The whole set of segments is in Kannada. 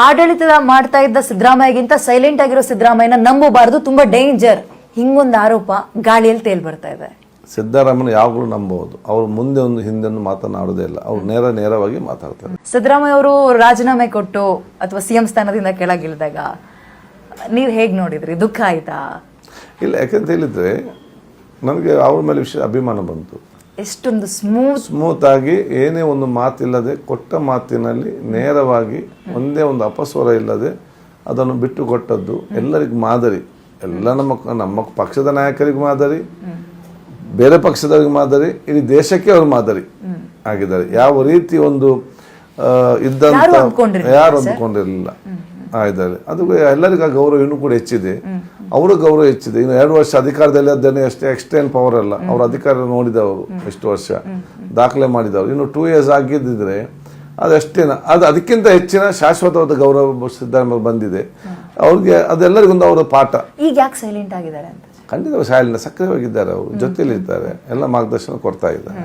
ಆಡಳಿತದ ಮಾಡ್ತಾ ಇದ್ದ ಸಿದ್ದರಾಮಯ್ಯಗಿಂತ ಸೈಲೆಂಟ್ ಆಗಿರೋ ಸಿದ್ದರಾಮಯ್ಯನ ನಂಬಬಾರದು, ತುಂಬಾ ಡೇಂಜರ್, ಹಿಂಗೊಂದು ಆರೋಪ ಗಾಳಿಯಲ್ಲಿ ತೇಲ್ ಬರ್ತಾ ಇದೆ. ಸಿದ್ದರಾಮಯ್ಯನ ಯಾವಾಗಲೂ ನಂಬಬಹುದು. ಅವ್ರು ಮುಂದೆ ಒಂದು ಹಿಂದೆ ಮಾತನಾಡೋದೇ ಇಲ್ಲ, ಅವ್ರು ನೇರವಾಗಿ ಮಾತಾಡ್ತಾರೆ. ಸಿದ್ದರಾಮಯ್ಯ ಅವರು ರಾಜೀನಾಮೆ ಕೊಟ್ಟು ಅಥವಾ ಸಿಎಂ ಸ್ಥಾನದಿಂದ ಕೆಳಗಿಳಿದಾಗ ನೀವು ಹೇಗೆ ನೋಡಿದ್ರಿ? ದುಃಖ ಆಯ್ತಾ? ಇಲ್ಲ, ಯಾಕಂತ ಹೇಳಿದ್ರೆ ನನಗೆ ಅವ್ರ ಮೇಲೆ ವಿಷಯ ಅಭಿಮಾನ ಬಂತು. ಎಷ್ಟೊಂದು ಸ್ಮೂತ್ ಆಗಿ ಏನೇ ಒಂದು ಮಾತಿಲ್ಲದೆ ಕೊಟ್ಟ ಮಾತಿನಲ್ಲಿ ನೇರವಾಗಿ ಒಂದೇ ಒಂದು ಅಪಸ್ವರ ಇಲ್ಲದೆ ಅದನ್ನು ಬಿಟ್ಟು ಕೊಟ್ಟದ್ದು ಎಲ್ಲರಿಗೂ ಮಾದರಿ. ಎಲ್ಲ ನಮ್ಮ ಪಕ್ಷದ ನಾಯಕರಿಗೂ ಮಾದರಿ, ಬೇರೆ ಪಕ್ಷದವರಿಗೆ ಮಾದರಿ, ಇಡೀ ದೇಶಕ್ಕೆ ಅವರು ಮಾದರಿ ಆಗಿದ್ದಾರೆ. ಯಾವ ರೀತಿ ಒಂದು ಇದ್ದಂತ ಯಾರು ಅಂದ್ಕೊಂಡಿರಲಿಲ್ಲ ಆಗಿದ್ದಾರೆ. ಅದು ಎಲ್ಲರಿಗೂ ಗೌರವ ಇನ್ನೂ ಕೂಡ ಹೆಚ್ಚಿದೆ, ಅವರು ಗೌರವ ಹೆಚ್ಚಿದೆ. ಇನ್ನು 2 ವರ್ಷ ಅಧಿಕಾರದಲ್ಲಿ ಅದೇನೆ ಅಷ್ಟೇ ಎಕ್ಸ್ಟೆಂಡ್ ಪವರ್ ಅಲ್ಲ, ಅವ್ರ ಅಧಿಕಾರ ನೋಡಿದವರು ಇಷ್ಟು ವರ್ಷ ದಾಖಲೆ ಮಾಡಿದವರು. ಇನ್ನು 2 years ಆಗಿದ್ದಿದ್ರೆ ಅದಷ್ಟೇನ, ಅದಕ್ಕಿಂತ ಹೆಚ್ಚಿನ ಶಾಶ್ವತವಾದ ಗೌರವ ಸಿದ್ದರಾಮಯ್ಯ ಬಂದಿದೆ ಅವ್ರಿಗೆ. ಅದೆಲ್ಲರಿಗೊಂದು ಅವರ ಪಾಠ. ಈಗ ಯಾಕೆ ಸೈಲೆಂಟ್ ಆಗಿದ್ದಾರೆ ಅಂತ? ಖಂಡಿತ ಶಾಲೆಯಿಂದ ಸಕ್ರಿಯವಾಗಿದ್ದಾರೆ, ಅವರು ಜೊತೆಯಲ್ಲಿ ಇದ್ದಾರೆ, ಎಲ್ಲ ಮಾರ್ಗದರ್ಶನ ಕೊಡ್ತಾ ಇದ್ದಾರೆ.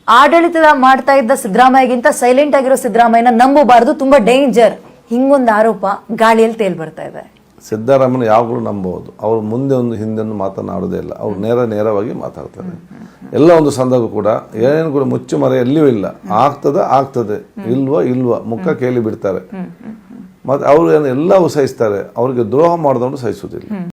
ಆಡಳಿತದ ಮಾಡ್ತಾ ಇದ್ದ ಸಿದ್ದರಾಮಯ್ಯಗಿಂತ ಸೈಲೆಂಟ್ ಆಗಿರೋ ಸಿದ್ದರಾಮಯ್ಯನ ನಂಬಬಾರದು, ತುಂಬಾ ಡೇಂಜರ್, ಹಿಂಗೊಂದು ಆರೋಪ ಗಾಳಿಯಲ್ಲಿ ತೇಲ್ ಬರ್ತಾ ಇದೆ. ಸಿದ್ದರಾಮಯ್ಯನ ಯಾವಾಗಲೂ ನಂಬಬಹುದು. ಅವ್ರು ಮುಂದೆ ಒಂದು ಹಿಂದೆ ಮಾತನಾಡೋದೇ ಇಲ್ಲ, ಅವ್ರು ನೇರವಾಗಿ ಮಾತಾಡ್ತಾರೆ. ಎಲ್ಲ ಒಂದು ಸಂದರ್ಭ ಕೂಡ ಏನೇನು ಕೂಡ ಮುಚ್ಚು ಮರೆ ಎಲ್ಲಿಯೂ ಇಲ್ಲ. ಆಗ್ತದೆ, ಇಲ್ವಾ ಮುಖ ಕೇಳಿ ಬಿಡ್ತಾರೆ. ಮತ್ತೆ ಅವ್ರು ಎಲ್ಲವೂ ಸಹಿಸ್ತಾರೆ, ಅವ್ರಿಗೆ ದ್ರೋಹ ಮಾಡಿದವನು ಸಹಿಸುವುದಿಲ್ಲ.